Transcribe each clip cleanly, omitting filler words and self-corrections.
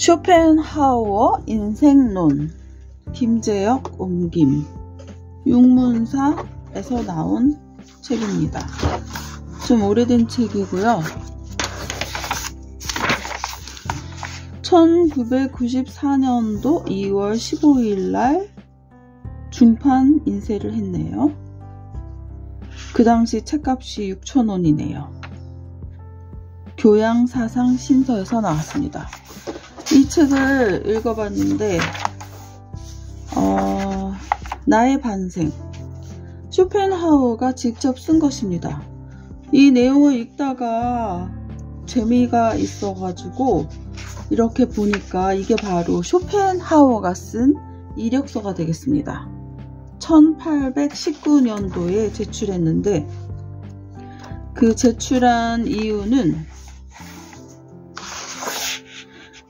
쇼펜하우어 인생론 김재혁 옮김 육문사에서 나온 책입니다. 좀 오래된 책이고요. 1994년도 2월 15일 날 중판 인쇄를 했네요. 그 당시 책값이 6,000원이네요. 교양사상신서에서 나왔습니다. 이 책을 읽어봤는데 나의 반생, 쇼펜하우어가 직접 쓴 것입니다. 이 내용을 읽다가 재미가 있어가지고 이렇게 보니까 이게 바로 쇼펜하우어가 쓴 이력서가 되겠습니다. 1819년도에 제출했는데 그 제출한 이유는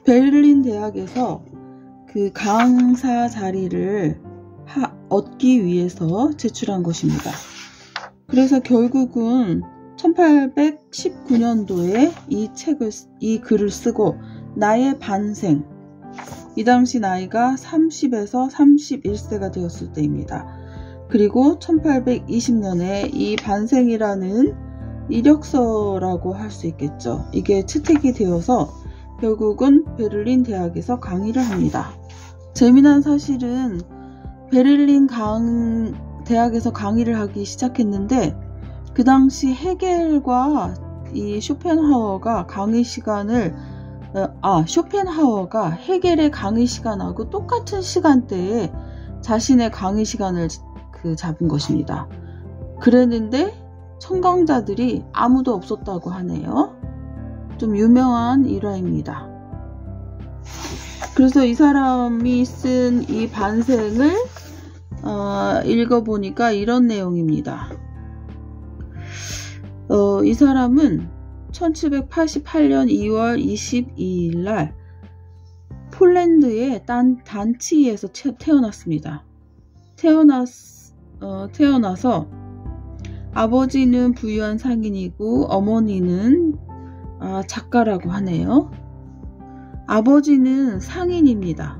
베를린 대학에서 그 강사 자리를 얻기 위해서 제출한 것입니다. 그래서 결국은 1819년도에 이 글을 쓰고 나의 반생, 이 당시 나이가 30에서 31세가 되었을 때입니다. 그리고 1820년에 이 반생이라는 이력서라고 할 수 있겠죠. 이게 채택이 되어서 결국은 베를린 대학에서 강의를 합니다. 재미난 사실은 베를린 대학에서 강의를 하기 시작했는데 그 당시 헤겔과 이 쇼펜하우어가 쇼펜하우어가 헤겔의 강의 시간하고 똑같은 시간대에 자신의 강의 시간을 잡은 것입니다. 그랬는데 청강자들이 아무도 없었다고 하네요. 좀 유명한 일화입니다. 그래서 이 사람이 쓴 이 반생을 읽어보니까 이런 내용입니다. 이 사람은 1788년 2월 22일 날 폴란드의 단치에서 태어났습니다. 태어나서 아버지는 부유한 상인이고 어머니는 작가라고 하네요. 아버지는 상인입니다.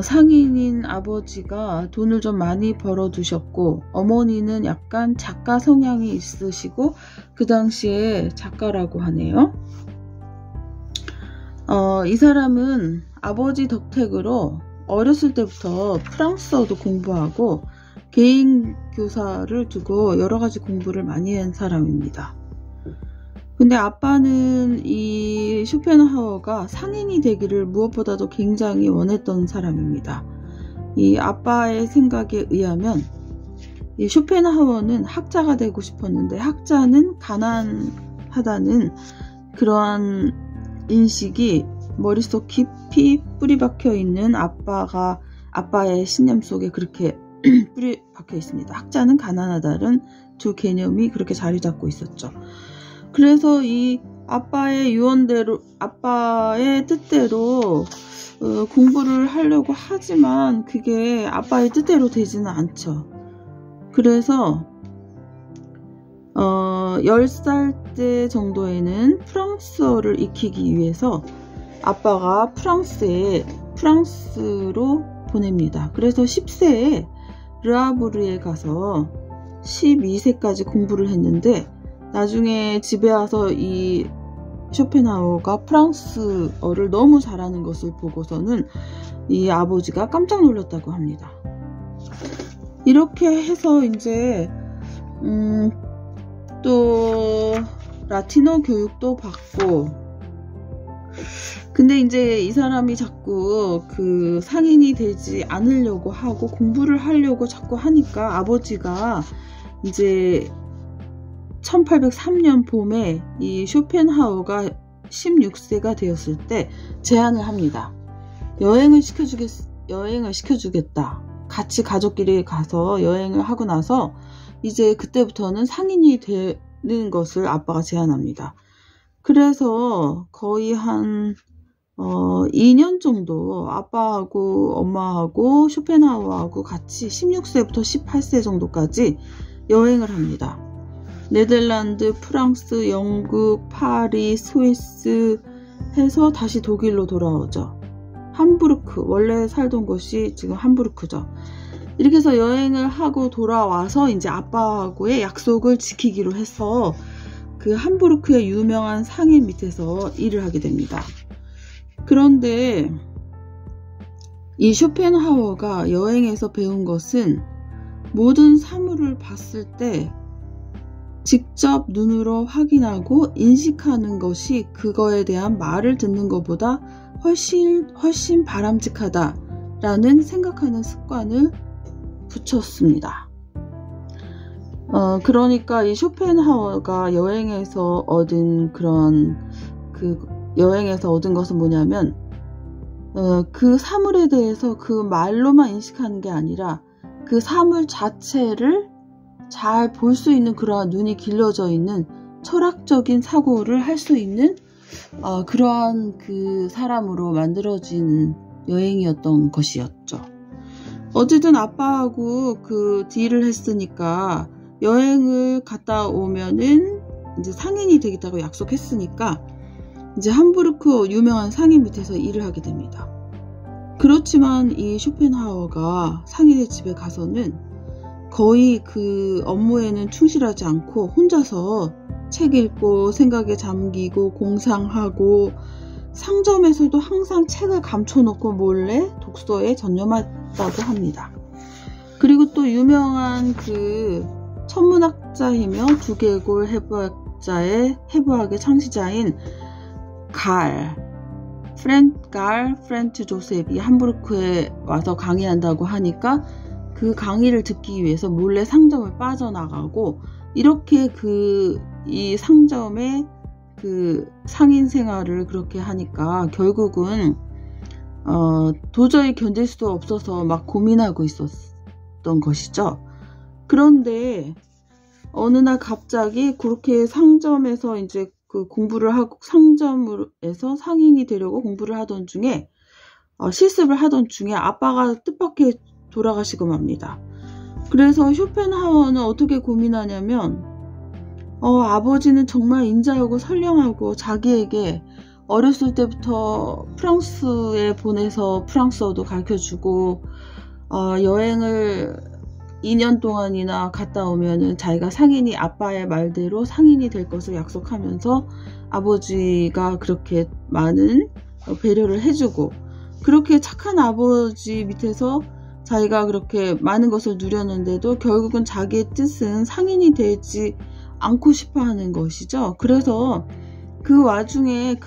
상인인 아버지가 돈을 좀 많이 벌어두셨고 어머니는 약간 작가 성향이 있으시고 그 당시에 작가라고 하네요. 이 사람은 아버지 덕택으로 어렸을 때부터 프랑스어도 공부하고 개인 교사를 두고 여러가지 공부를 많이 한 사람입니다. 근데 아빠는 이 쇼펜하우어가 상인이 되기를 무엇보다도 굉장히 원했던 사람입니다. 이 아빠의 생각에 의하면 이 쇼펜하우어는 학자가 되고 싶었는데 학자는 가난하다는 그러한 인식이 머릿속 깊이 뿌리 박혀 있는 아빠의 신념 속에 그렇게 뿌리 박혀 있습니다. 학자는 가난하다는 두 개념이 그렇게 자리 잡고 있었죠. 그래서 이 아빠의 뜻대로 공부를 하려고 하지만 그게 아빠의 뜻대로 되지는 않죠. 그래서 10살 때 정도에는 프랑스어를 익히기 위해서 아빠가 프랑스로 보냅니다. 그래서 10세에 르아브르에 가서 12세까지 공부를 했는데 나중에 집에 와서 이 쇼펜하우어가 프랑스어를 너무 잘하는 것을 보고서는 이 아버지가 깜짝 놀랐다고 합니다. 이렇게 해서 이제 또 라틴어 교육도 받고, 근데 이제 이 사람이 자꾸 그 상인이 되지 않으려고 하고 공부를 하려고 자꾸 하니까 아버지가 이제 1803년 봄에 이 쇼펜하우어가 16세가 되었을 때 제안을 합니다. 여행을 시켜주겠다. 같이 가족끼리 가서 여행을 하고 나서 이제 그때부터는 상인이 되는 것을 아빠가 제안합니다. 그래서 거의 한 2년 정도 아빠하고 엄마하고 쇼펜하우어하고 같이 16세부터 18세 정도까지 여행을 합니다. 네덜란드, 프랑스, 영국, 파리, 스위스 해서 다시 독일로 돌아오죠. 함부르크, 원래 살던 곳이 지금 함부르크죠. 이렇게 해서 여행을 하고 돌아와서 이제 아빠하고의 약속을 지키기로 해서 그 함부르크의 유명한 상인 밑에서 일을 하게 됩니다. 그런데 이 쇼펜하우어가 여행에서 배운 것은 모든 사물을 봤을 때 직접 눈으로 확인하고 인식하는 것이 그거에 대한 말을 듣는 것보다 훨씬 바람직하다라는 생각하는 습관을 붙였습니다. 그러니까 이 쇼펜하우어가 여행에서 얻은 것은 뭐냐면 그 사물에 대해서 그 말로만 인식하는 게 아니라 그 사물 자체를 잘 볼 수 있는 그러한 눈이 길러져 있는 철학적인 사고를 할 수 있는 그러한 그 사람으로 만들어진 여행이었던 것이었죠. 어쨌든 아빠하고 그 딜을 했으니까 여행을 갔다 오면은 이제 상인이 되겠다고 약속했으니까 이제 함부르크 유명한 상인 밑에서 일을 하게 됩니다. 그렇지만 이 쇼펜하우어가 상인의 집에 가서는 거의 그 업무에는 충실하지 않고 혼자서 책 읽고 생각에 잠기고 공상하고 상점에서도 항상 책을 감춰놓고 몰래 독서에 전념했다고 합니다. 그리고 또 유명한 그 천문학자이며 두개골 해부학의 창시자인 프렌트 조셉이 함부르크에 와서 강의한다고 하니까 그 강의를 듣기 위해서 몰래 상점을 빠져나가고 이렇게 이 상점의 그 상인 생활을 그렇게 하니까 결국은 도저히 견딜 수 없어서 막 고민하고 있었던 것이죠. 그런데 어느 날 갑자기 그렇게 상점에서 이제 그 공부를 하고 상점에서 상인이 되려고 공부를 하던 중에 실습을 하던 중에 아빠가 뜻밖의 돌아가시고 맙니다. 그래서 쇼펜하우어는 어떻게 고민하냐면 아버지는 정말 인자하고 선량하고 자기에게 어렸을 때부터 프랑스에 보내서 프랑스어도 가르쳐주고 여행을 2년 동안이나 갔다 오면은 자기가 상인이 아빠의 말대로 상인이 될 것을 약속하면서 아버지가 그렇게 많은 배려를 해주고 그렇게 착한 아버지 밑에서 자기가 그렇게 많은 것을 누렸는데도 결국은 자기의 뜻은 상인이 되지 않고 싶어 하는 것이죠. 그래서 그 와중에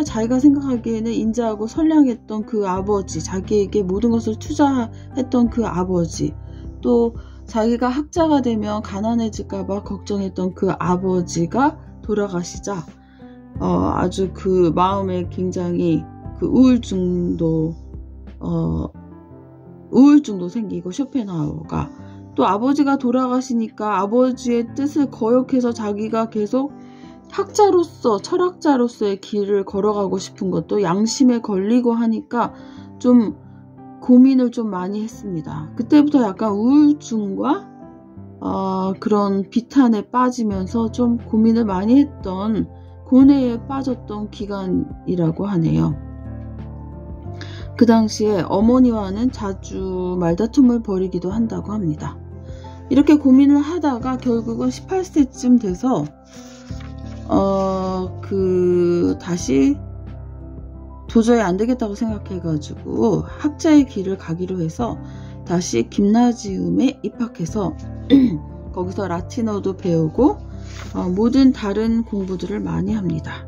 자기가 생각하기에는 인자하고 선량했던 그 아버지, 자기에게 모든 것을 투자했던 그 아버지, 또 자기가 학자가 되면 가난해질까봐 걱정했던 그 아버지가 돌아가시자 아주 그 마음에 굉장히 그 우울증도 생기고 쇼펜하우어가 또 아버지가 돌아가시니까 아버지의 뜻을 거역해서 자기가 계속 학자로서 철학자로서의 길을 걸어가고 싶은 것도 양심에 걸리고 하니까 좀 고민을 좀 많이 했습니다. 그때부터 약간 우울증과 그런 비탄에 빠지면서 좀 고민을 많이 했던 고뇌에 빠졌던 기간이라고 하네요. 그 당시에 어머니와는 자주 말다툼을 벌이기도 한다고 합니다. 이렇게 고민을 하다가 결국은 18세쯤 돼서 다시 도저히 안 되겠다고 생각해가지고 학자의 길을 가기로 해서 다시 김나지움에 입학해서 거기서 라틴어도 배우고 모든 다른 공부들을 많이 합니다.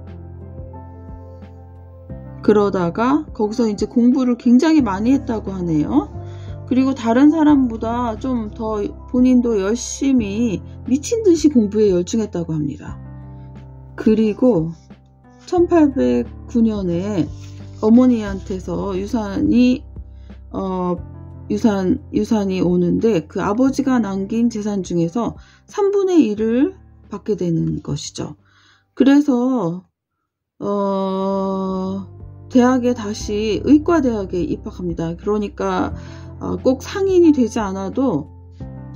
그러다가 거기서 이제 공부를 굉장히 많이 했다고 하네요. 그리고 다른 사람보다 좀 더 본인도 열심히 미친 듯이 공부에 열중했다고 합니다. 그리고 1809년에 어머니한테서 유산이 오는데 그 아버지가 남긴 재산 중에서 3분의 1을 받게 되는 것이죠. 그래서 대학에 다시 의과대학에 입학합니다. 그러니까 꼭 상인이 되지 않아도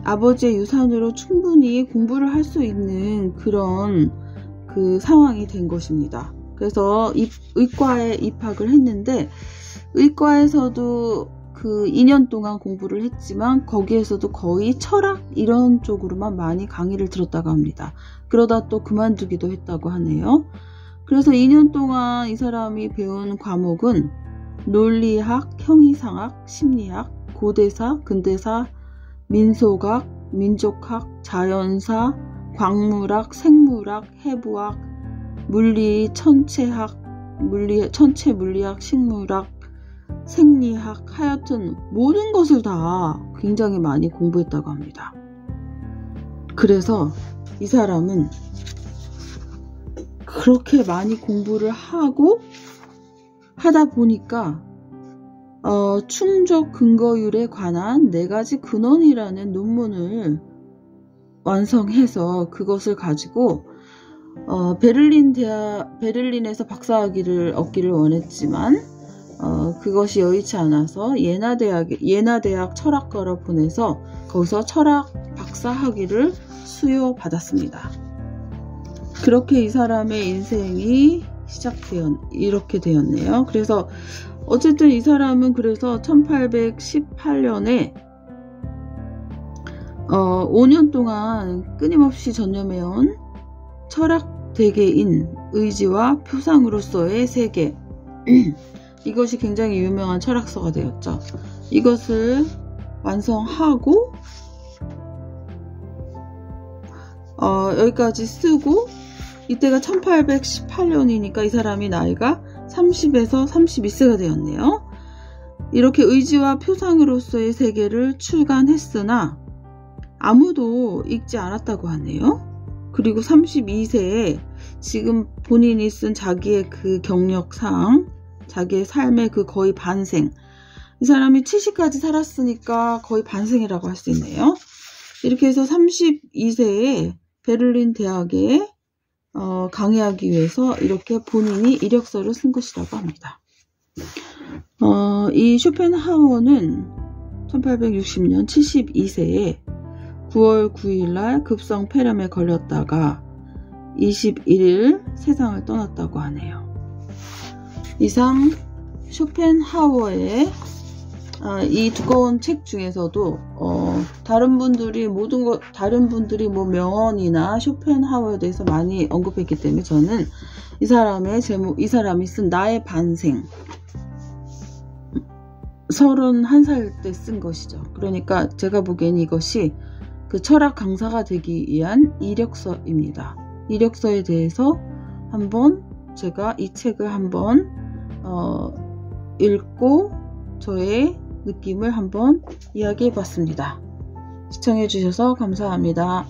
아버지의 유산으로 충분히 공부를 할 수 있는 그런 그 상황이 된 것입니다. 그래서 의과에 입학을 했는데 의과에서도 그 2년 동안 공부를 했지만 거기에서도 거의 철학 이런 쪽으로만 많이 강의를 들었다고 합니다. 그러다 또 그만두기도 했다고 하네요. 그래서 2년 동안 이 사람이 배운 과목은 논리학, 형이상학, 심리학, 고대사, 근대사, 민속학, 민족학, 자연사, 광물학, 생물학, 해부학, 물리, 천체학, 천체 물리학, 식물학, 생리학, 하여튼 모든 것을 다 굉장히 많이 공부했다고 합니다. 그래서 이 사람은 그렇게 많이 공부를 하다 보니까 충족 근거율에 관한 4가지 근원이라는 논문을 완성해서 그것을 가지고 베를린에서 박사학위를 얻기를 원했지만 그것이 여의치 않아서 예나대학 철학과로 보내서 거기서 철학 박사학위를 수여받았습니다. 그렇게 이 사람의 인생이 이렇게 되었네요. 그래서 어쨌든 이 사람은 그래서 1818년에 5년 동안 끊임없이 전념해온 철학 대개인 의지와 표상으로서의 세계 이것이 굉장히 유명한 철학서가 되었죠. 이것을 완성하고 여기까지 쓰고 이때가 1818년이니까 이 사람이 나이가 30에서 32세가 되었네요. 이렇게 의지와 표상으로서의 세계를 출간했으나 아무도 읽지 않았다고 하네요. 그리고 32세에 지금 본인이 쓴 자기의 그 경력상 자기의 삶의 그 거의 반생, 이 사람이 70까지 살았으니까 거의 반생이라고 할 수 있네요. 이렇게 해서 32세에 베를린 대학에 강의하기 위해서 이렇게 본인이 이력서를 쓴 것이라고 합니다. 이 쇼펜하우어는 1860년 72세에 9월 9일 급성 폐렴에 걸렸다가 21일 세상을 떠났다고 하네요. 이상 쇼펜하우어의 이 두꺼운 책 중에서도 다른 분들이 뭐 명언이나 쇼펜하우어에 대해서 많이 언급했기 때문에 저는 이 사람이 쓴 나의 반생 31살 때 쓴 것이죠. 그러니까 제가 보기엔 이것이 그 철학 강사가 되기 위한 이력서입니다. 이력서에 대해서 한번 제가 이 책을 한번 읽고 저의 느낌을 한번 이야기해 봤습니다. 시청해 주셔서 감사합니다.